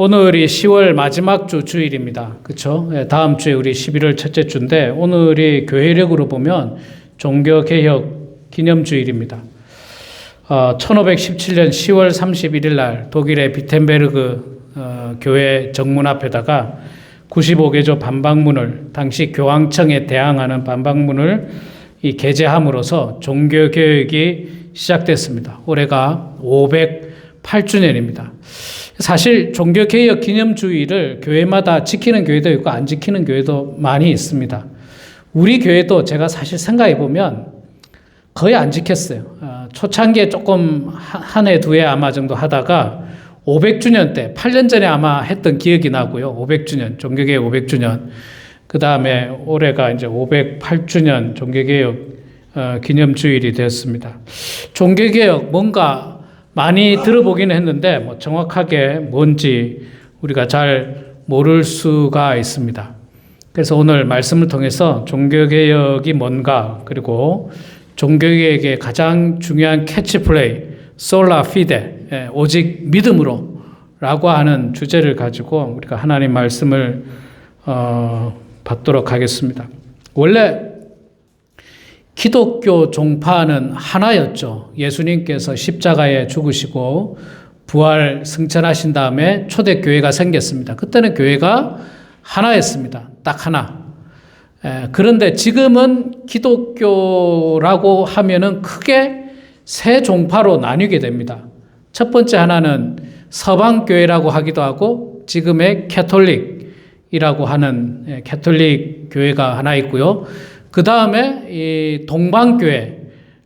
오늘이 10월 마지막 주 주일입니다. 그렇죠? 다음 주에 우리 11월 첫째 주인데 오늘이 교회력으로 보면 종교개혁 기념주일입니다. 1517년 10월 31일 날 독일의 비텐베르그 교회 정문 앞에다가 95개조 반박문을 당시 교황청에 대항하는 반박문을 게재함으로써 종교개혁이 시작됐습니다. 올해가 508주년입니다. 사실 종교개혁 기념주의를 교회마다 지키는 교회도 있고 안 지키는 교회도 많이 있습니다. 우리 교회도 제가 사실 생각해 보면 거의 안 지켰어요. 초창기에 조금 한 해, 두 해 아마 정도 하다가 500주년 때, 8년 전에 아마 했던 기억이 나고요. 500주년, 종교개혁 500주년. 그 다음에 올해가 이제 508주년 종교개혁 기념주일이 되었습니다. 종교개혁 뭔가 많이 들어보기는 했는데 뭐 정확하게 뭔지 우리가 잘 모를 수가 있습니다. 그래서 오늘 말씀을 통해서 종교개혁이 뭔가, 그리고 종교개혁의 가장 중요한 캐치플레이 솔라 피데, 오직 믿음으로 라고 하는 주제를 가지고 우리가 하나님 말씀을 받도록 하겠습니다. 원래 기독교 종파는 하나였죠. 예수님께서 십자가에 죽으시고 부활 승천하신 다음에 초대교회가 생겼습니다. 그때는 교회가 하나였습니다. 딱 하나. 그런데 지금은 기독교라고 하면은 크게 세 종파로 나뉘게 됩니다. 첫 번째 하나는 서방교회라고 하기도 하고 지금의 캐톨릭이라고 하는 캐톨릭 교회가 하나 있고요. 그 다음에 이 동방교회,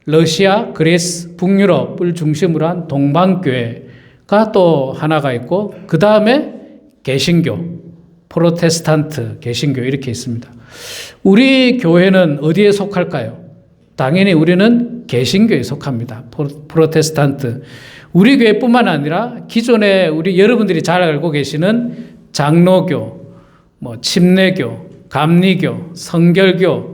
러시아, 그리스, 북유럽을 중심으로 한 동방교회가 또 하나가 있고, 그 다음에 개신교, 프로테스탄트, 개신교 이렇게 있습니다. 우리 교회는 어디에 속할까요? 당연히 우리는 개신교에 속합니다. 프로테스탄트. 우리 교회뿐만 아니라 기존에 여러분들이 잘 알고 계시는 장로교, 침례교, 감리교, 성결교,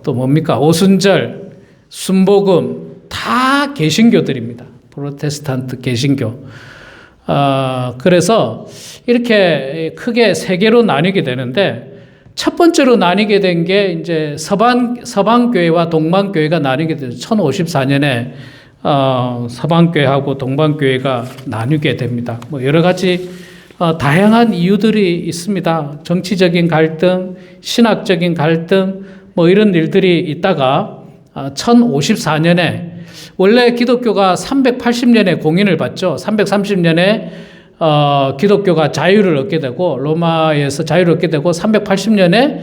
또 뭡니까? 오순절, 순복음, 다 개신교들입니다. 프로테스탄트 개신교. 그래서 이렇게 크게 세 개로 나뉘게 되는데, 첫 번째로 나뉘게 된 게 이제 서방교회와 동방교회가 나뉘게 되죠. 1054년에 서방교회하고 동방교회가 나뉘게 됩니다. 여러 가지 다양한 이유들이 있습니다. 정치적인 갈등, 신학적인 갈등, 이런 일들이 있다가 1054년에 원래 기독교가 380년에 공인을 받죠. 330년에 기독교가 자유를 얻게 되고 로마에서 자유를 얻게 되고 380년에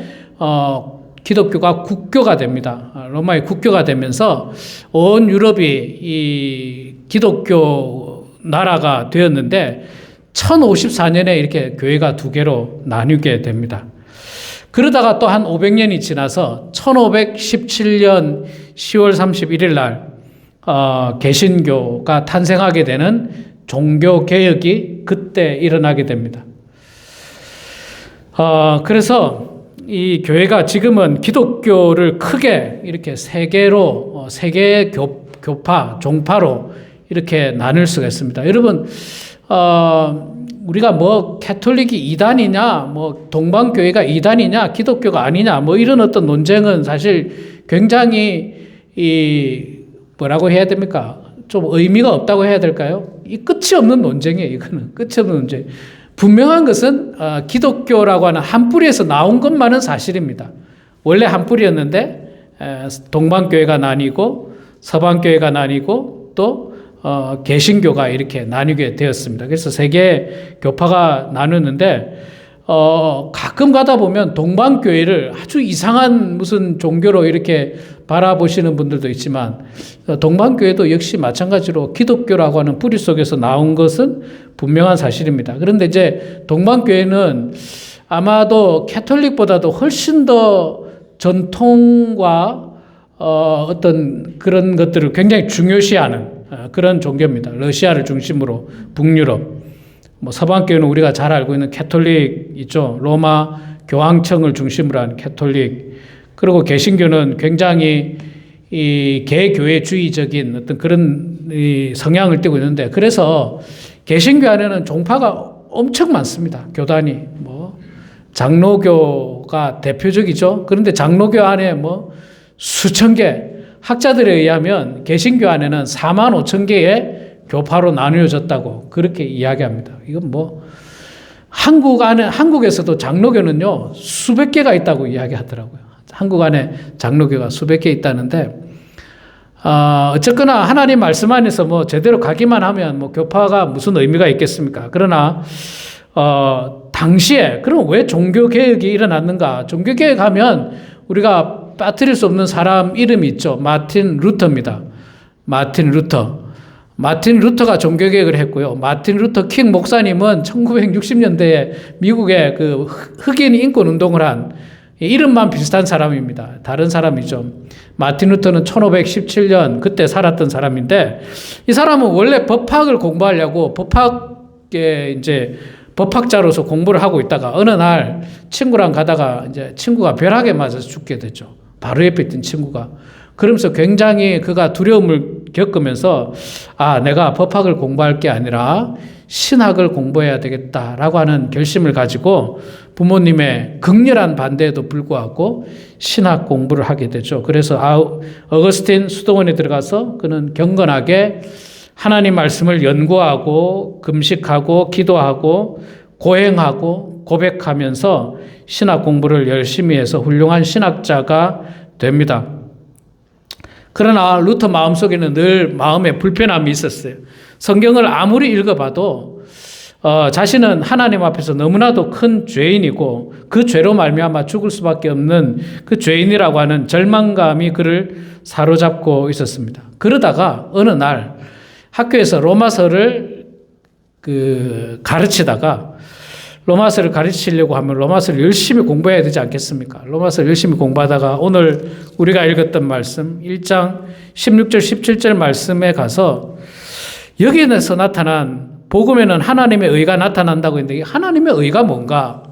기독교가 국교가 됩니다. 로마의 국교가 되면서 온 유럽이 이 기독교 나라가 되었는데 1054년에 이렇게 교회가 두 개로 나뉘게 됩니다. 그러다가 또 한 500년이 지나서 1517년 10월 31일 날 개신교가 탄생하게 되는 종교개혁이 그때 일어나게 됩니다. 그래서 이 교회가 지금은 기독교를 크게 이렇게 세 개의 교파, 종파로 이렇게 나눌 수가 있습니다. 여러분, 우리가 캐톨릭이 이단이냐, 동방교회가 이단이냐, 기독교가 아니냐, 이런 어떤 논쟁은 사실 굉장히 뭐라고 해야 됩니까? 좀 의미가 없다고 해야 될까요? 이 끝이 없는 논쟁이에요, 이거는. 끝이 없는 논쟁. 분명한 것은 기독교라고 하는 한 뿌리에서 나온 것만은 사실입니다. 원래 한 뿌리였는데 동방교회가 나뉘고 서방교회가 나뉘고 또 개신교가 이렇게 나뉘게 되었습니다. 그래서 세 개의 교파가 나누는데 가끔 가다 보면 동방교회를 아주 이상한 무슨 종교로 이렇게 바라보시는 분들도 있지만 동방교회도 역시 마찬가지로 기독교라고 하는 뿌리 속에서 나온 것은 분명한 사실입니다. 그런데 이제 동방교회는 아마도 캐톨릭보다도 훨씬 더 전통과 어떤 그런 것들을 굉장히 중요시하는 그런 종교입니다. 러시아를 중심으로 북유럽, 서방교회는 우리가 잘 알고 있는 캐톨릭 있죠. 로마 교황청을 중심으로 한 캐톨릭. 그리고 개신교는 굉장히 이 개교회주의적인 어떤 그런 성향을 띠고 있는데, 그래서 개신교 안에는 종파가 엄청 많습니다. 교단이 뭐 장로교가 대표적이죠. 그런데 장로교 안에 뭐 수천 개, 학자들에 의하면 개신교 안에는 4만 5천 개의 교파로 나누어졌다고 그렇게 이야기합니다. 이건 뭐 한국에서도 장로교는요 수백 개가 있다고 이야기하더라고요. 한국 안에 장로교가 수백 개 있다는데 어쨌거나 하나님 말씀 안에서 뭐 제대로 가기만 하면 뭐 교파가 무슨 의미가 있겠습니까? 그러나 당시에 그럼 왜 종교개혁이 일어났는가? 종교개혁하면 우리가 빠뜨릴 수 없는 사람 이름이 있죠. 마틴 루터입니다. 마틴 루터가 종교개혁을 했고요. 마틴 루터 킹 목사님은 1960년대에 미국의 그 흑인 인권 운동을 한 이름만 비슷한 사람입니다. 다른 사람이죠. 마틴 루터는 1517년 그때 살았던 사람인데 이 사람은 원래 법학을 공부하려고 법학자로서 공부를 하고 있다가 어느 날 친구랑 가다가 이제 친구가 벼락에 맞아서 죽게 됐죠. 바로 옆에 있던 친구가. 그러면서 굉장히 그가 두려움을 겪으면서 내가 법학을 공부할 게 아니라 신학을 공부해야 되겠다라고 하는 결심을 가지고 부모님의 극렬한 반대에도 불구하고 신학 공부를 하게 되죠. 그래서 어거스틴 수도원에 들어가서 그는 경건하게 하나님 말씀을 연구하고 금식하고 기도하고 고행하고 고백하면서 신학 공부를 열심히 해서 훌륭한 신학자가 됩니다. 그러나 루터 마음속에는 늘 마음에 불편함이 있었어요. 성경을 아무리 읽어봐도 자신은 하나님 앞에서 너무나도 큰 죄인이고 그 죄로 말미암아 죽을 수밖에 없는 그 죄인이라고 하는 절망감이 그를 사로잡고 있었습니다. 그러다가 어느 날 학교에서 로마서를 가르치다가 로마서를 가르치려고 하면 로마서를 열심히 공부해야 되지 않겠습니까? 로마서를 열심히 공부하다가 오늘 우리가 읽었던 말씀 1장 16절 17절 말씀에 가서 여기에서 나타난 복음에는 하나님의 의가 나타난다고 했는데 하나님의 의가 뭔가?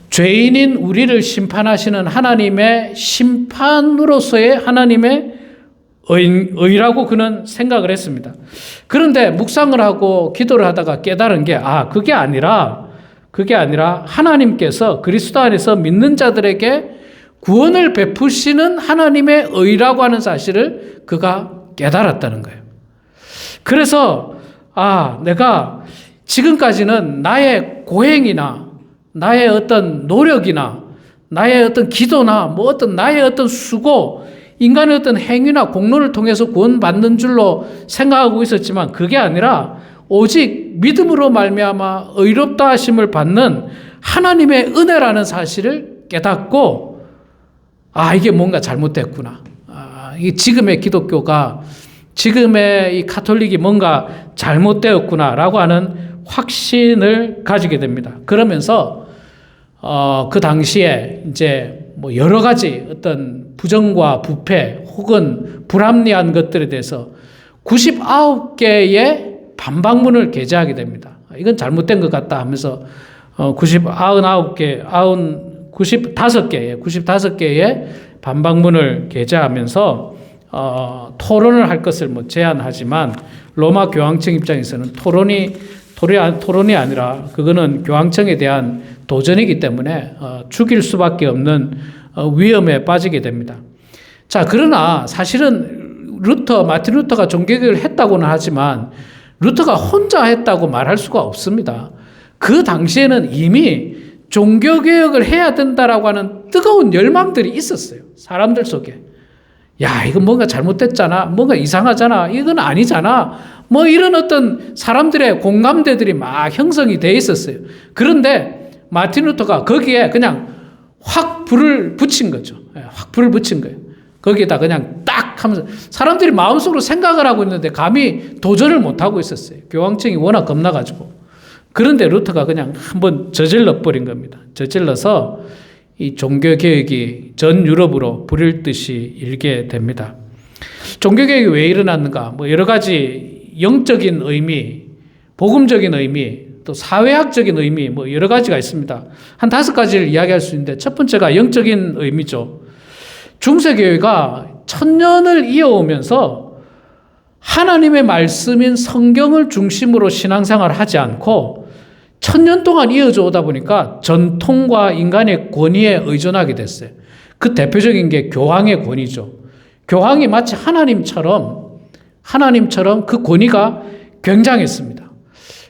죄인인 우리를 심판하시는 하나님의 심판으로서의 하나님의 의라고 그는 생각을 했습니다. 그런데 묵상을 하고 기도를 하다가 깨달은 게 그게 아니라 하나님께서 그리스도 안에서 믿는 자들에게 구원을 베푸시는 하나님의 의라고 하는 사실을 그가 깨달았다는 거예요. 그래서 내가 지금까지는 나의 고행이나 나의 어떤 노력이나 나의 어떤 기도나 나의 어떤 수고, 인간의 어떤 행위나 공로를 통해서 구원받는 줄로 생각하고 있었지만 그게 아니라 오직 믿음으로 말미암아 의롭다 하심을 받는 하나님의 은혜라는 사실을 깨닫고 이게 뭔가 잘못됐구나. 이게 지금의 기독교가 지금의 이 카톨릭이 뭔가 잘못되었구나라고 하는 확신을 가지게 됩니다. 그러면서 그 당시에 이제 여러 가지 어떤 부정과 부패 혹은 불합리한 것들에 대해서 99개의 반박문을 게재하게 됩니다. 이건 잘못된 것 같다 하면서 95개의 반박문을 게재하면서 토론을 할 것을 제안하지만 로마 교황청 입장에서는 토론이 아니라 그거는 교황청에 대한 도전이기 때문에 죽일 수밖에 없는 위험에 빠지게 됩니다. 자, 그러나 사실은 마틴 루터가 종교개혁을 했다고는 하지만 루터가 혼자 했다고 말할 수가 없습니다. 그 당시에는 이미 종교개혁을 해야 된다라고 하는 뜨거운 열망들이 있었어요. 사람들 속에. 이건 뭔가 잘못됐잖아. 뭔가 이상하잖아. 이건 아니잖아. 이런 어떤 사람들의 공감대들이 막 형성이 돼 있었어요. 그런데 마틴 루터가 거기에 그냥 확 불을 붙인 거죠. 확 불을 붙인 거예요. 거기에다 그냥 딱 하면서 사람들이 마음속으로 생각을 하고 있는데 감히 도전을 못하고 있었어요. 교황청이 워낙 겁나가지고. 그런데 루터가 그냥 한번 저질러 버린 겁니다. 저질러서 이 종교개혁이 전 유럽으로 불일 듯이 일게 됩니다. 종교개혁이 왜 일어났는가? 여러 가지 영적인 의미, 복음적인 의미, 또 사회학적인 의미, 여러 가지가 있습니다. 한 5가지를 이야기할 수 있는데 첫 번째가 영적인 의미죠. 중세교회가 1000년을 이어오면서 하나님의 말씀인 성경을 중심으로 신앙생활을 하지 않고 천년 동안 이어져 오다 보니까 전통과 인간의 권위에 의존하게 됐어요. 그 대표적인 게 교황의 권위죠. 교황이 마치 하나님처럼 그 권위가 굉장했습니다.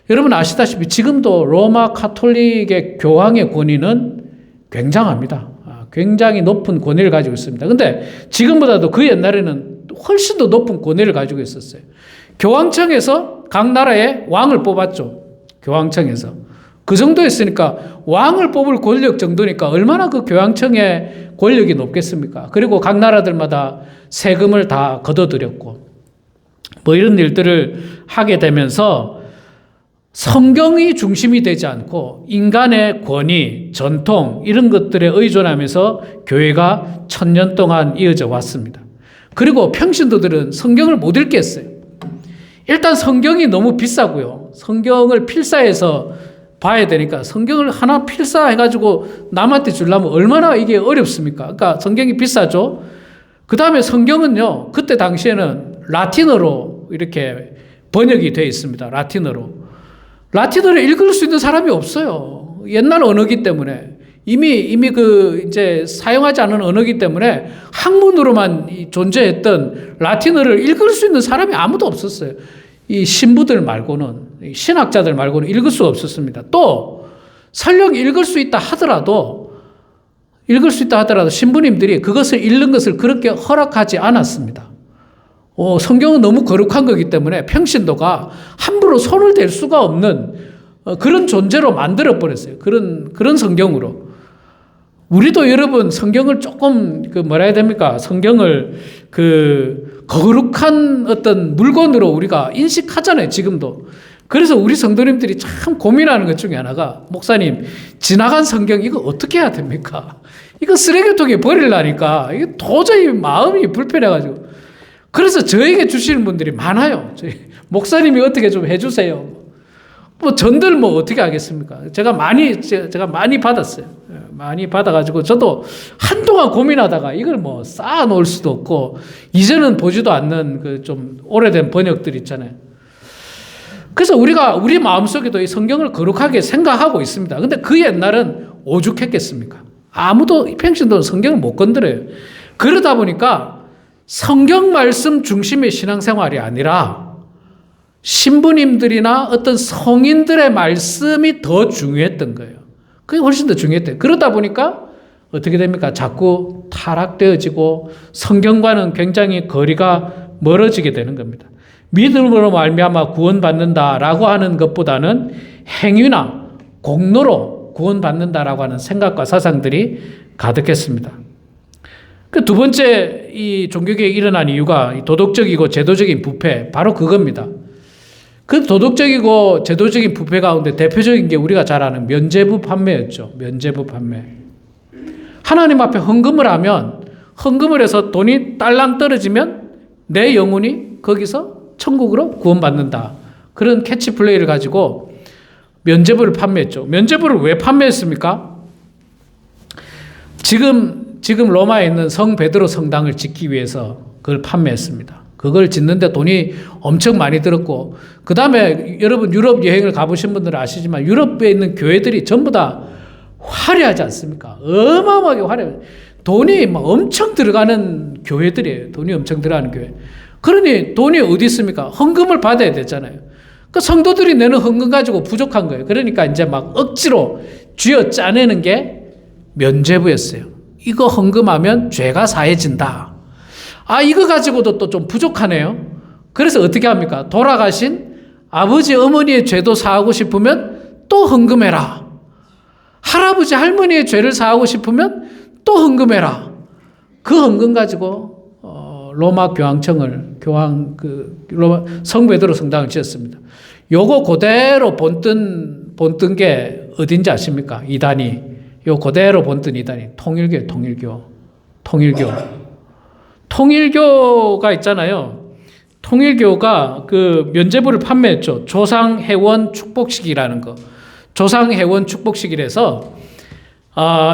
여러분 아시다시피 지금도 로마 카톨릭의 교황의 권위는 굉장합니다. 굉장히 높은 권위를 가지고 있습니다. 근데 지금보다도 그 옛날에는 훨씬 더 높은 권위를 가지고 있었어요. 교황청에서 각 나라의 왕을 뽑았죠. 교황청에서. 그 정도였으니까 왕을 뽑을 권력 정도니까 얼마나 그 교황청의 권력이 높겠습니까? 그리고 각 나라들마다 세금을 다 걷어들였고 뭐 이런 일들을 하게 되면서 성경이 중심이 되지 않고 인간의 권위, 전통 이런 것들에 의존하면서 교회가 1000년 동안 이어져 왔습니다. 그리고 평신도들은 성경을 못 읽겠어요. 일단 성경이 너무 비싸고요. 성경을 필사해서 봐야 되니까 성경을 하나 필사해가지고 남한테 주려면 얼마나 이게 어렵습니까? 그러니까 성경이 비싸죠. 그 다음에 성경은요, 그때 당시에는 라틴어로 이렇게 번역이 되어 있습니다. 라틴어를 읽을 수 있는 사람이 없어요. 옛날 언어기 때문에. 이미 이제 사용하지 않은 언어기 때문에 학문으로만 존재했던 라틴어를 읽을 수 있는 사람이 아무도 없었어요. 이 신부들 말고는, 신학자들 말고는 읽을 수가 없었습니다. 또, 설령 읽을 수 있다 하더라도 신부님들이 그것을 읽는 것을 그렇게 허락하지 않았습니다. 성경은 너무 거룩한 거기 때문에 평신도가 함부로 손을 댈 수가 없는 그런 존재로 만들어버렸어요. 그런 성경으로. 우리도 여러분 성경을 조금 뭐라 해야 됩니까? 성경을 거룩한 어떤 물건으로 우리가 인식하잖아요, 지금도. 그래서 우리 성도님들이 참 고민하는 것 중에 하나가, 목사님, 지나간 성경 이거 어떻게 해야 됩니까? 이거 쓰레기통에 버리려니까 이게 도저히 마음이 불편해가지고. 그래서 저에게 주시는 분들이 많아요. 목사님이 어떻게 좀 해주세요. 뭐 전들 뭐 어떻게 하겠습니까? 제가 많이 받았어요. 많이 받아가지고 저도 한동안 고민하다가 이걸 뭐 쌓아 놓을 수도 없고 이제는 보지도 않는 그 좀 오래된 번역들 있잖아요. 그래서 우리 마음속에도 이 성경을 거룩하게 생각하고 있습니다. 근데 그 옛날은 오죽했겠습니까? 아무도 평신도는 성경을 못 건드려요. 그러다 보니까 성경 말씀 중심의 신앙생활이 아니라 신부님들이나 어떤 성인들의 말씀이 더 중요했던 거예요. 그게 훨씬 더 중요했대요. 그러다 보니까 어떻게 됩니까? 자꾸 타락되어지고 성경과는 굉장히 거리가 멀어지게 되는 겁니다. 믿음으로 말미암아 구원받는다라고 하는 것보다는 행위나 공로로 구원받는다라고 하는 생각과 사상들이 가득했습니다. 그 두 번째 이 종교개혁이 일어난 이유가 도덕적이고 제도적인 부패, 바로 그겁니다. 그 도덕적이고 제도적인 부패 가운데 대표적인 게 우리가 잘 아는 면죄부 판매였죠. 면죄부 판매. 하나님 앞에 헌금을 하면, 헌금을 해서 돈이 딸랑 떨어지면 내 영혼이 거기서 천국으로 구원받는다. 그런 캐치플레이를 가지고 면죄부를 판매했죠. 면죄부를 왜 판매했습니까? 지금 로마에 있는 성 베드로 성당을 짓기 위해서 그걸 판매했습니다. 그걸 짓는데 돈이 엄청 많이 들었고, 그 다음에 여러분 유럽 여행을 가보신 분들은 아시지만 유럽에 있는 교회들이 전부 다 화려하지 않습니까? 어마어마하게 화려해요. 돈이 막 엄청 들어가는 교회들이에요. 돈이 엄청 들어가는 교회. 그러니 돈이 어디 있습니까? 헌금을 받아야 되잖아요. 그 성도들이 내는 헌금 가지고 부족한 거예요. 그러니까 이제 막 억지로 쥐어 짜내는 게 면죄부였어요. 이거 헌금하면 죄가 사해진다. 이거 가지고도 또 좀 부족하네요. 그래서 어떻게 합니까? 돌아가신 아버지, 어머니의 죄도 사하고 싶으면 또 헌금해라. 할아버지, 할머니의 죄를 사하고 싶으면 또 헌금해라. 그 헌금 가지고 로마 교황청을 로마 성 베드로 성당을 지었습니다. 요거 그대로 본뜬 게 어딘지 아십니까? 이단이. 요 그대로 본뜬 이단이 통일교가 있잖아요. 통일교가 그 면죄부를 판매했죠. 조상회원 축복식이라는 거. 조상회원 축복식이라서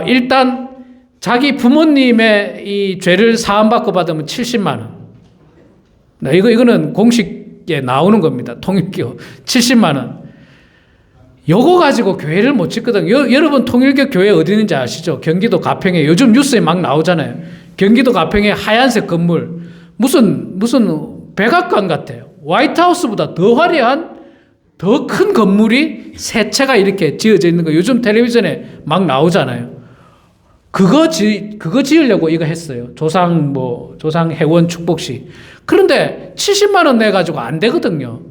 일단 자기 부모님의 이 죄를 사함받고 받으면 70만 원. 이거는 공식에 나오는 겁니다. 통일교 70만 원. 요거 가지고 교회를 못 짓거든요. 여러분 통일교 교회 어디 있는지 아시죠? 경기도 가평에 요즘 뉴스에 막 나오잖아요. 경기도 가평에 하얀색 건물 무슨 백악관 같아요. 화이트하우스보다 더 화려한 더 큰 건물이 세 채가 이렇게 지어져 있는 거 요즘 텔레비전에 막 나오잖아요. 그거 지으려고 이거 했어요. 조상 해원 축복식. 그런데 70만 원 내 가지고 안 되거든요.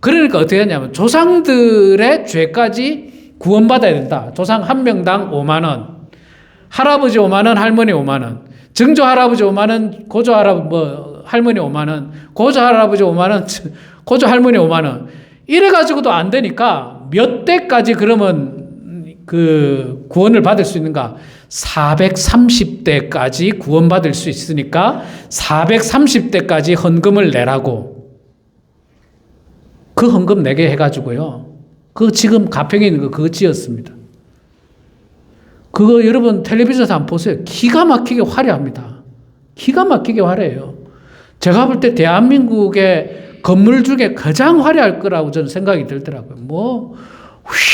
그러니까 어떻게 했냐면 조상들의 죄까지 구원받아야 된다. 조상 한 명당 5만 원. 할아버지 5만 원, 할머니 5만 원. 증조 할아버지 5만 원, 고조 할머니 5만 원. 고조 할아버지 5만 원, 고조 할머니 5만 원. 이래 가지고도 안 되니까 몇 대까지 그러면 그 구원을 받을 수 있는가? 430대까지 구원받을 수 있으니까 430대까지 헌금을 내라고. 그 헌금 내게 해가지고요. 그거 지금 가평에 있는 거 그거 지었습니다. 그거 여러분 텔레비전에서 한번 보세요. 기가 막히게 화려합니다. 기가 막히게 화려해요. 제가 볼 때 대한민국의 건물 중에 가장 화려할 거라고 저는 생각이 들더라고요. 뭐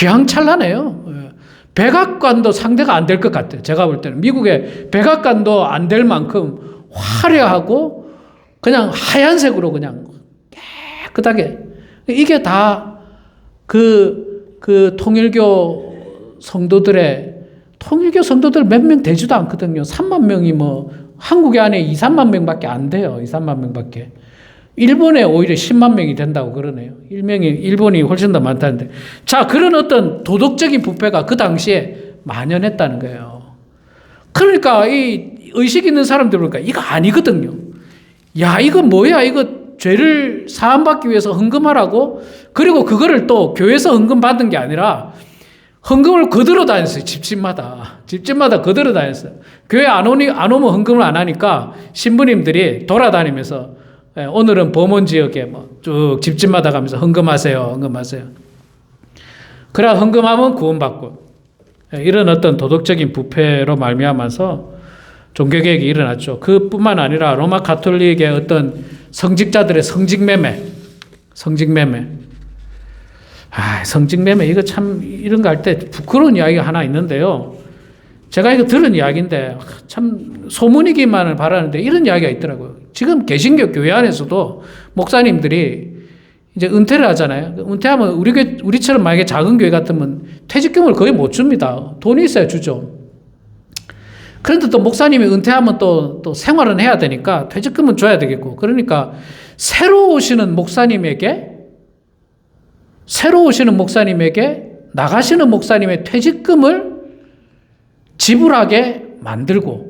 휘황찬란해요. 백악관도 상대가 안 될 것 같아요. 제가 볼 때는 미국의 백악관도 안 될 만큼 화려하고 그냥 하얀색으로 그냥 깨끗하게 이게 다 그 통일교 성도들 몇 명 되지도 않거든요. 3만 명이 뭐 한국에 안에 2, 3만 명밖에 안 돼요. 2, 3만 명밖에. 일본에 오히려 10만 명이 된다고 그러네요. 일본이 훨씬 더 많다는데. 자, 그런 어떤 도덕적인 부패가 그 당시에 만연했다는 거예요. 그러니까 이 의식 있는 사람들 보니까 이거 아니거든요. 야, 이거 뭐야? 이거 죄를 사함받기 위해서 헌금하라고? 그리고 그거를 또 교회에서 헌금 받은 게 아니라 헌금을 거들어 다녔어요. 집집마다 거들어 다녔어요. 교회 안 오면 헌금을 안 하니까 신부님들이 돌아다니면서 오늘은 범원 지역에 뭐 쭉 집집마다 가면서 헌금하세요. 그래야 헌금하면 구원받고. 이런 어떤 도덕적인 부패로 말미암아서 종교개혁이 일어났죠. 그뿐만 아니라 로마 가톨릭의 어떤 성직자들의 성직매매. 성직매매 이거 참 이런 거 할 때 부끄러운 이야기가 하나 있는데요. 제가 이거 들은 이야기인데 참 소문이기만을 바라는데 이런 이야기가 있더라고요. 지금 개신교 교회 안에서도 목사님들이 이제 은퇴를 하잖아요. 은퇴하면 우리처럼 만약에 작은 교회 같으면 퇴직금을 거의 못 줍니다. 돈이 있어야 주죠. 그런데 또 목사님이 은퇴하면 또 생활은 해야 되니까 퇴직금은 줘야 되겠고. 그러니까 새로 오시는 목사님에게 나가시는 목사님의 퇴직금을 지불하게 만들고,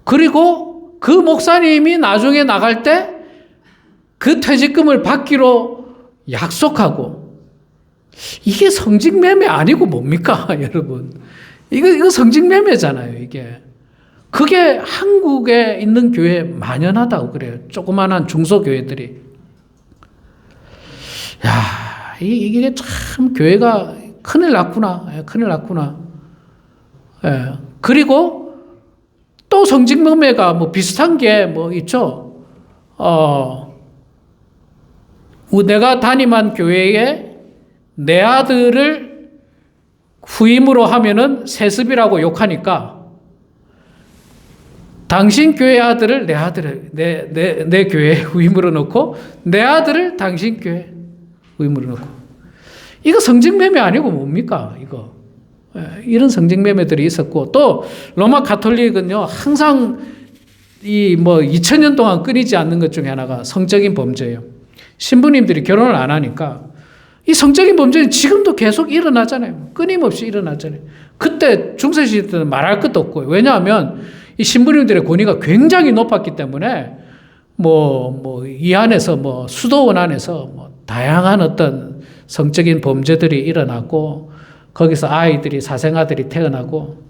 그리고 그 목사님이 나중에 나갈 때 그 퇴직금을 받기로 약속하고. 이게 성직매매 아니고 뭡니까, 여러분? 이거 성직매매잖아요, 이게. 그게 한국에 있는 교회에 만연하다고 그래요. 조그마한 중소교회들이. 야, 이게 참 교회가 큰일 났구나. 예. 그리고 또 성직매매가 뭐 비슷한 게 뭐 있죠. 내가 담임한 교회에 내 아들을 후임으로 하면은 세습이라고 욕하니까 당신 교회 아들을 내 교회에 후임으로 넣고 내 아들을 당신 교회 후임으로 넣고. 이거 성직매매 아니고 뭡니까, 이거. 이런 성직매매들이 있었고, 또 로마 가톨릭은요 항상 2000년 동안 끊이지 않는 것 중에 하나가 성적인 범죄예요. 신부님들이 결혼을 안 하니까 이 성적인 범죄는 지금도 계속 일어나잖아요. 끊임없이 일어나잖아요. 그때 중세시대 때는 말할 것도 없고요. 왜냐하면 이 신부님들의 권위가 굉장히 높았기 때문에 이 안에서 수도원 안에서 다양한 어떤 성적인 범죄들이 일어나고, 거기서 사생아들이 태어나고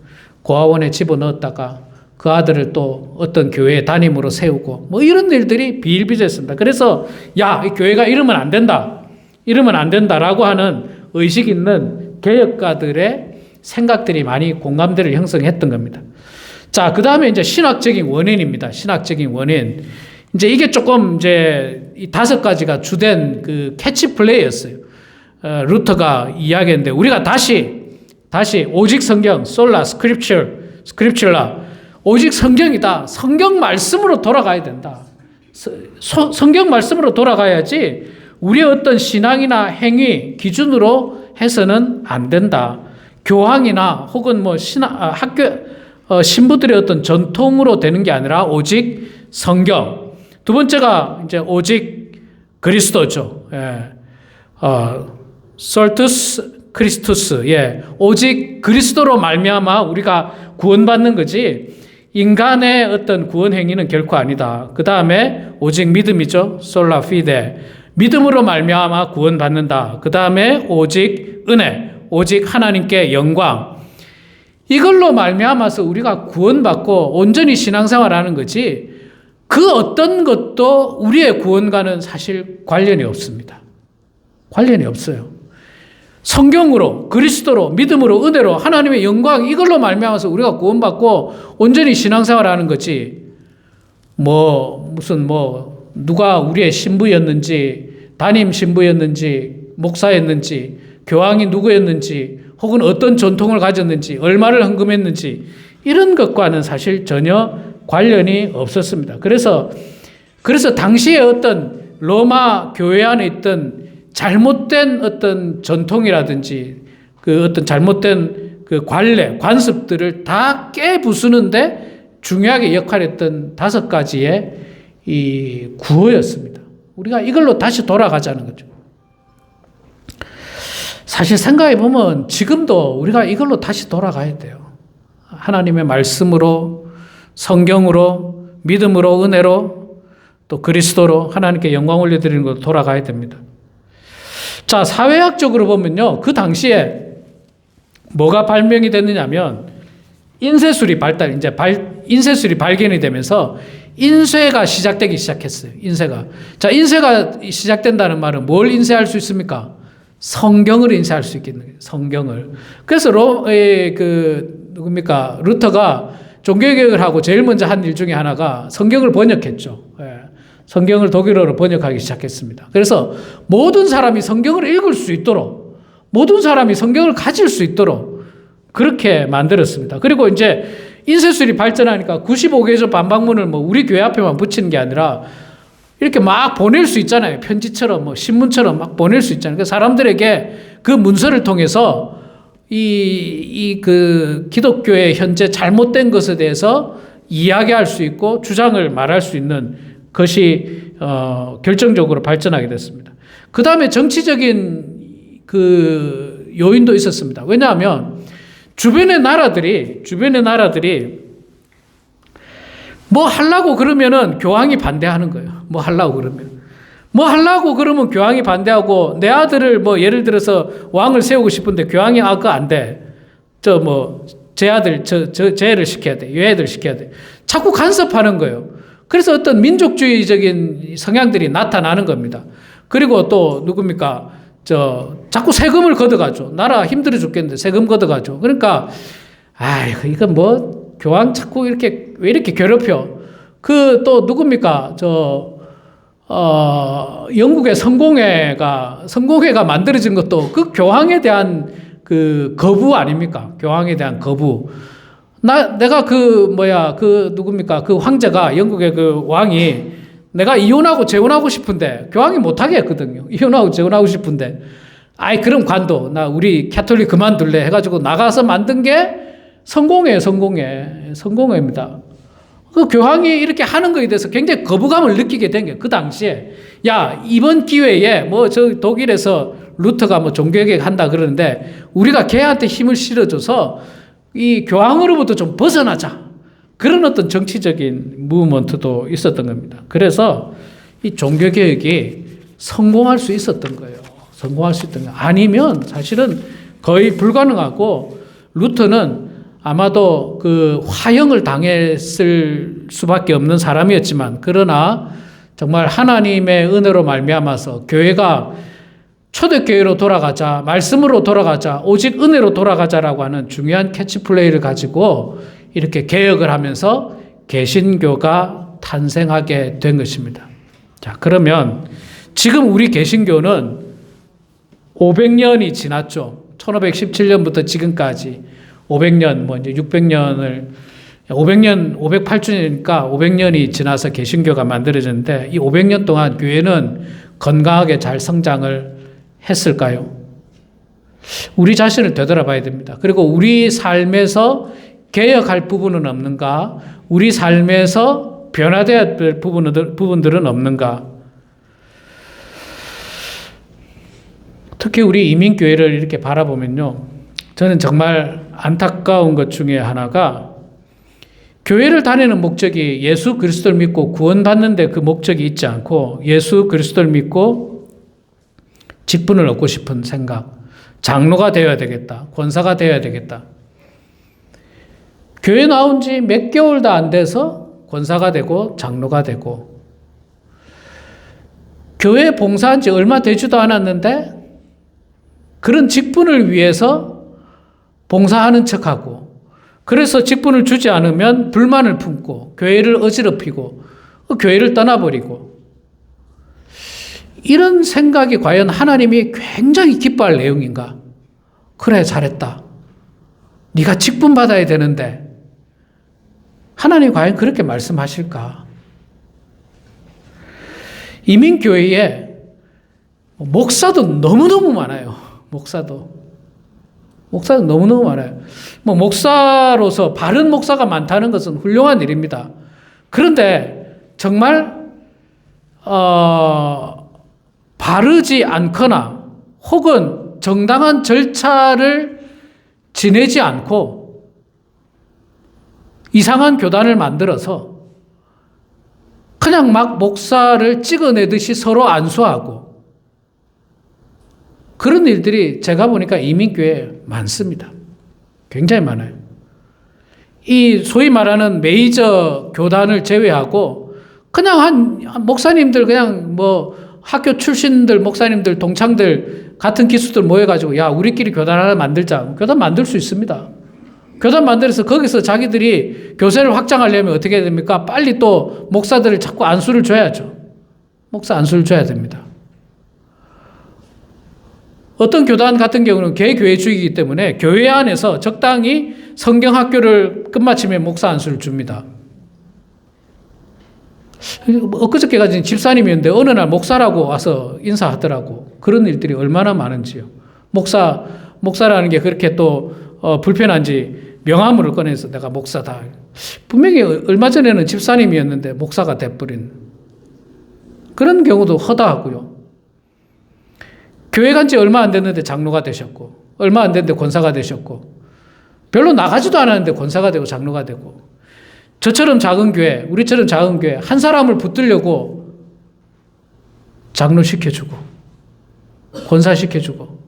고아원에 집어넣었다가 그 아들을 또 어떤 교회에 담임으로 세우고 이런 일들이 비일비재했습니다. 그래서 이 교회가 이러면 안 된다라고 하는 의식 있는 개혁가들의 생각들이 많이 공감대를 형성했던 겁니다. 자, 그 다음에 이제 신학적인 원인입니다. 신학적인 원인. 이제 이게 조금 이제 이 5가지가 주된 그 캐치플레이였어요. 루터가 이야기했는데 우리가 다시 오직 성경, 솔라 스크립처라 오직 성경이다. 성경 말씀으로 돌아가야 된다. 성경 말씀으로 돌아가야지 우리의 어떤 신앙이나 행위 기준으로 해서는 안 된다. 교황이나 혹은 뭐 학교 신부들의 어떤 전통으로 되는 게 아니라 오직 성경. 두 번째가 이제 오직 그리스도죠. 솔투스 크리스투스. 오직 그리스도로 말미암아 우리가 구원받는 거지. 인간의 어떤 구원 행위는 결코 아니다. 그 다음에 오직 믿음이죠. 솔라 피데. 믿음으로 말미암아 구원받는다. 그 다음에 오직 은혜. 오직 하나님께 영광. 이걸로 말미암아서 우리가 구원받고 온전히 신앙생활하는 거지 그 어떤 것도 우리의 구원과는 사실 관련이 없습니다. 관련이 없어요. 성경으로, 그리스도로, 믿음으로, 은혜로, 하나님의 영광 이걸로 말미암아서 우리가 구원받고 온전히 신앙생활하는 거지 무슨 누가 우리의 신부였는지 담임 신부였는지 목사였는지 교황이 누구였는지 혹은 어떤 전통을 가졌는지 얼마를 헌금했는지 이런 것과는 사실 전혀 관련이 없었습니다. 그래서 당시에 어떤 로마 교회 안에 있던 잘못된 어떤 전통이라든지 그 어떤 잘못된 그 관례, 관습들을 다 깨부수는데 중요하게 역할했던 5가지의 이 구호였습니다. 우리가 이걸로 다시 돌아가자는 거죠. 사실 생각해 보면 지금도 우리가 이걸로 다시 돌아가야 돼요. 하나님의 말씀으로, 성경으로, 믿음으로, 은혜로, 또 그리스도로 하나님께 영광 올려드리는 것으로 돌아가야 됩니다. 자, 사회학적으로 보면요. 그 당시에 뭐가 발명이 됐느냐면 인쇄술이 인쇄술이 발견이 되면서 인쇄가 시작되기 시작했어요. 인쇄가. 자, 인쇄가 시작된다는 말은 뭘 인쇄할 수 있습니까? 성경을 인쇄할 수 있겠는 거예요. 성경을. 그래서 루터가 종교개혁을 하고 제일 먼저 한 일 중에 하나가 성경을 번역했죠. 성경을 독일어로 번역하기 시작했습니다. 그래서 모든 사람이 성경을 읽을 수 있도록, 모든 사람이 성경을 가질 수 있도록 그렇게 만들었습니다. 그리고 이제 인쇄술이 발전하니까 95개조 반박문을 우리 교회 앞에만 붙이는 게 아니라 이렇게 막 보낼 수 있잖아요. 편지처럼 신문처럼 막 보낼 수 있잖아요. 그래서 사람들에게 그 문서를 통해서 그 기독교의 현재 잘못된 것에 대해서 이야기할 수 있고 주장을 말할 수 있는 것이 결정적으로 발전하게 됐습니다. 그 다음에 정치적인 그 요인도 있었습니다. 왜냐하면 주변의 나라들이 뭐 하려고 그러면은 교황이 반대하는 거예요. 뭐 하려고 그러면 교황이 반대하고 내 아들을 예를 들어서 왕을 세우고 싶은데 교황이 그거 안 돼. 제 아들 제 애를 시켜야 돼. 이 애들 시켜야 돼. 자꾸 간섭하는 거예요. 그래서 어떤 민족주의적인 성향들이 나타나는 겁니다. 그리고 또 누굽니까? 자꾸 세금을 걷어가죠. 나라 힘들어 죽겠는데 세금 걷어가죠. 그러니까 이건 교황 자꾸 왜 이렇게 괴롭혀? 또 누굽니까? 영국의 성공회가 만들어진 것도 그 교황에 대한 그 거부 아닙니까? 교황에 대한 거부. 내가 누굽니까? 그 황제가, 영국의 그 왕이 내가 이혼하고 재혼하고 싶은데 교황이 못하게 했거든요. 이혼하고 재혼하고 싶은데. 그럼 관도. 우리 캐톨릭 그만둘래. 해가지고 나가서 만든 게 성공회입니다. 그 교황이 이렇게 하는 거에 대해서 굉장히 거부감을 느끼게 된 게 그 당시에 이번 기회에 독일에서 루터가 종교개혁 한다 그러는데 우리가 걔한테 힘을 실어줘서 이 교황으로부터 좀 벗어나자. 그런 어떤 정치적인 무브먼트도 있었던 겁니다. 그래서 이 종교개혁이 성공할 수 있었던 거예요. 아니면 사실은 거의 불가능하고 루터는 아마도 그 화형을 당했을 수밖에 없는 사람이었지만 그러나 정말 하나님의 은혜로 말미암아서 교회가 초대교회로 돌아가자, 말씀으로 돌아가자, 오직 은혜로 돌아가자라고 하는 중요한 캐치플레이를 가지고 이렇게 개혁을 하면서 개신교가 탄생하게 된 것입니다. 자, 그러면 지금 우리 개신교는 500년이 지났죠. 1517년부터 지금까지 500년, 뭐 이제 600년을 500년, 508주년이니까 500년이 지나서 개신교가 만들어졌는데 이 500년 동안 교회는 건강하게 잘 성장을 했을까요? 우리 자신을 되돌아봐야 됩니다. 그리고 우리 삶에서 개혁할 부분은 없는가? 우리 삶에서 변화되어야 될 부분들은 없는가? 특히 우리 이민교회를 이렇게 바라보면요. 저는 정말 안타까운 것 중에 하나가 교회를 다니는 목적이 예수 그리스도를 믿고 구원받는데 그 목적이 있지 않고 예수 그리스도를 믿고 직분을 얻고 싶은 생각, 장로가 되어야 되겠다, 권사가 되어야 되겠다. 교회 나온 지 몇 개월도 안 돼서 권사가 되고 장로가 되고 교회 봉사한 지 얼마 되지도 않았는데 그런 직분을 위해서 봉사하는 척하고 그래서 직분을 주지 않으면 불만을 품고 교회를 어지럽히고 교회를 떠나버리고 이런 생각이 과연 하나님이 굉장히 기뻐할 내용인가? 그래, 잘했다. 네가 직분 받아야 되는데 하나님이 과연 그렇게 말씀하실까? 이민교회에 목사도 너무너무 많아요. 목사도 너무너무 많아요. 뭐 목사로서 바른 목사가 많다는 것은 훌륭한 일입니다. 그런데 정말 바르지 않거나 혹은 정당한 절차를 지내지 않고 이상한 교단을 만들어서 그냥 막 목사를 찍어내듯이 서로 안수하고 그런 일들이 제가 보니까 이민교회에 많습니다. 굉장히 많아요. 이 소위 말하는 메이저 교단을 제외하고 그냥 한 목사님들 그냥 뭐 학교 출신들 목사님들 동창들 같은 기수들 모여가지고 야 우리끼리 교단 하나 만들자. 교단 만들 수 있습니다. 교단 만들어서 거기서 자기들이 교세를 확장하려면 어떻게 해야 됩니까? 빨리 또 목사들을 자꾸 안수를 줘야죠. 목사 안수를 줘야 됩니다. 어떤 교단 같은 경우는 개교회주의이기 때문에 교회 안에서 적당히 성경학교를 끝마치면 목사 안수를 줍니다. 엊그저께까지는 집사님이었는데 어느 날 목사라고 와서 인사하더라고. 그런 일들이 얼마나 많은지요. 목사라는 게 그렇게 또 불편한지 명함을 꺼내서 내가 목사다. 분명히 얼마 전에는 집사님이었는데 목사가 돼버린 그런 경우도 허다하고요. 교회 간 지 얼마 안 됐는데 장로가 되셨고 얼마 안 됐는데 권사가 되셨고 별로 나가지도 않았는데 권사가 되고 장로가 되고 저처럼 작은 교회, 우리처럼 작은 교회 한 사람을 붙들려고 장로시켜주고 권사시켜주고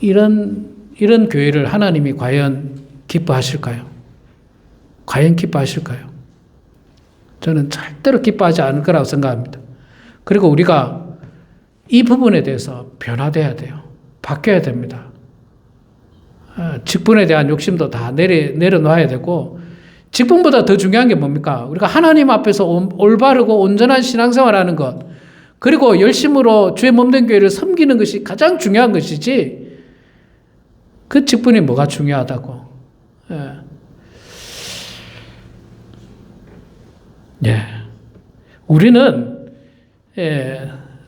이런 교회를 하나님이 과연 기뻐하실까요? 과연 기뻐하실까요? 저는 절대로 기뻐하지 않을 거라고 생각합니다. 그리고 우리가 이 부분에 대해서 변화돼야 돼요. 바뀌어야 됩니다. 직분에 대한 욕심도 다 내려놔야 되고 직분보다 더 중요한 게 뭡니까? 우리가 하나님 앞에서 올바르고 온전한 신앙생활하는 것 그리고 열심으로 주의 몸된 교회를 섬기는 것이 가장 중요한 것이지 그 직분이 뭐가 중요하다고. 우리는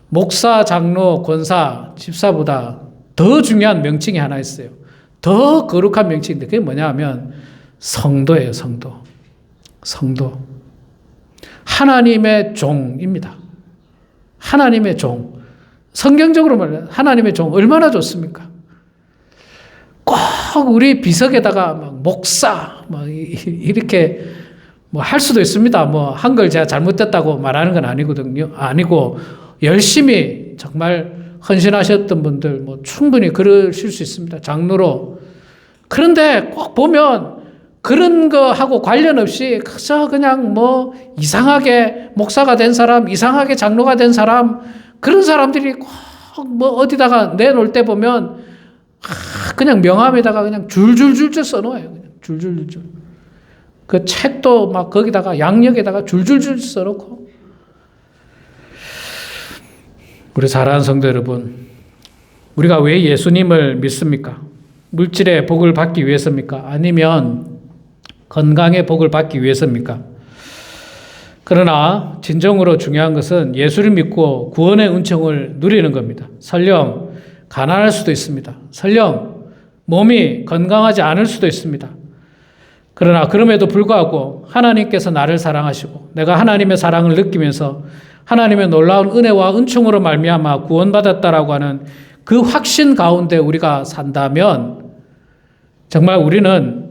목사, 장로, 권사, 집사보다 더 중요한 명칭이 하나 있어요. 더 거룩한 명칭인데 그게 뭐냐 하면 성도예요. 성도. 하나님의 종입니다. 하나님의 종. 성경적으로 말하면 하나님의 종 얼마나 좋습니까? 꼭 우리 비석에다가 막 목사 막 이렇게 뭐 할 수도 있습니다. 뭐 한글 제가 잘못됐다고 말하는 건 아니거든요. 아니고 열심히 정말 헌신하셨던 분들 뭐 충분히 그러실 수 있습니다. 장로로. 그런데 꼭 보면 그런 거 하고 관련 없이 그저 그냥 뭐 이상하게 목사가 된 사람, 이상하게 장로가 된 사람 그런 사람들이 꼭 뭐 어디다가 내놓을 때 보면 그냥 명함에다가 그냥 줄줄줄줄 써놓아요. 그냥 줄줄줄줄. 그 책도 막 거기다가 양력에다가 줄줄줄 써놓고 우리 사랑하는 성도 여러분, 우리가 왜 예수님을 믿습니까? 물질의 복을 받기 위해서입니까? 아니면 건강의 복을 받기 위해서입니까? 그러나 진정으로 중요한 것은 예수를 믿고 구원의 은총을 누리는 겁니다. 설령 가난할 수도 있습니다. 설령 몸이 건강하지 않을 수도 있습니다. 그러나 그럼에도 불구하고 하나님께서 나를 사랑하시고 내가 하나님의 사랑을 느끼면서 하나님의 놀라운 은혜와 은총으로 말미암아 구원받았다라고 하는 그 확신 가운데 우리가 산다면 정말 우리는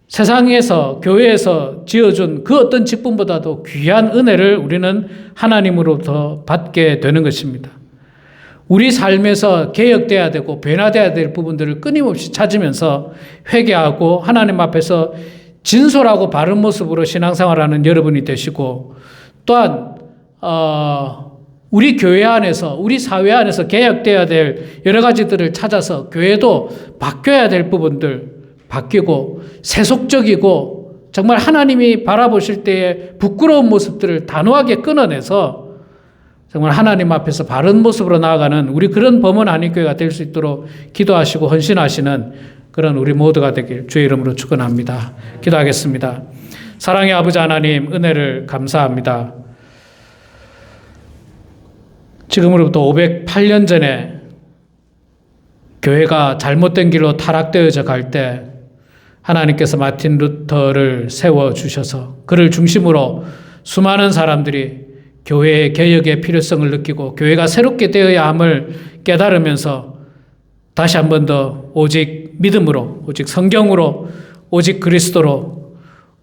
세상에서 교회에서 지어준 그 어떤 직분보다도 귀한 은혜를 우리는 하나님으로부터 받게 되는 것입니다. 우리 삶에서 개혁돼야 되고 변화돼야 될 부분들을 끊임없이 찾으면서 회개하고 하나님 앞에서 진솔하고 바른 모습으로 신앙생활하는 여러분이 되시고 또한 우리 교회 안에서 우리 사회 안에서 개혁돼야 될 여러 가지들을 찾아서 교회도 바뀌어야 될 부분들 바뀌고 세속적이고 정말 하나님이 바라보실 때의 부끄러운 모습들을 단호하게 끊어내서 정말 하나님 앞에서 바른 모습으로 나아가는 우리 그런 범원 안익교회가 될 수 있도록 기도하시고 헌신하시는 그런 우리 모두가 되길 주의 이름으로 축원합니다. 기도하겠습니다. 사랑의 아버지 하나님, 은혜를 감사합니다. 지금으로부터 508년 전에 교회가 잘못된 길로 타락되어져 갈 때 하나님께서 마틴 루터를 세워주셔서 그를 중심으로 수많은 사람들이 교회의 개혁의 필요성을 느끼고 교회가 새롭게 되어야 함을 깨달으면서 다시 한 번 더 오직 믿음으로, 오직 성경으로, 오직 그리스도로,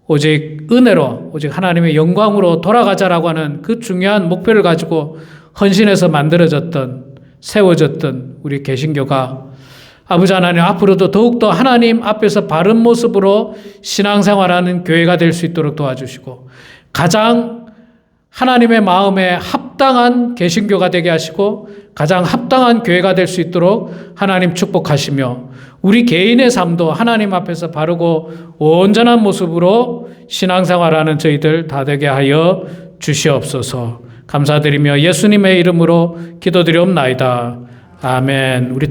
오직 은혜로, 오직 하나님의 영광으로 돌아가자라고 하는 그 중요한 목표를 가지고 헌신해서 만들어졌던, 세워졌던 우리 개신교가 아버지 하나님 앞으로도 더욱더 하나님 앞에서 바른 모습으로 신앙생활하는 교회가 될 수 있도록 도와주시고 가장 하나님의 마음에 합당한 개신교가 되게 하시고 가장 합당한 교회가 될 수 있도록 하나님 축복하시며 우리 개인의 삶도 하나님 앞에서 바르고 온전한 모습으로 신앙생활하는 저희들 다 되게 하여 주시옵소서. 감사드리며 예수님의 이름으로 기도드리옵나이다. 아멘. 우리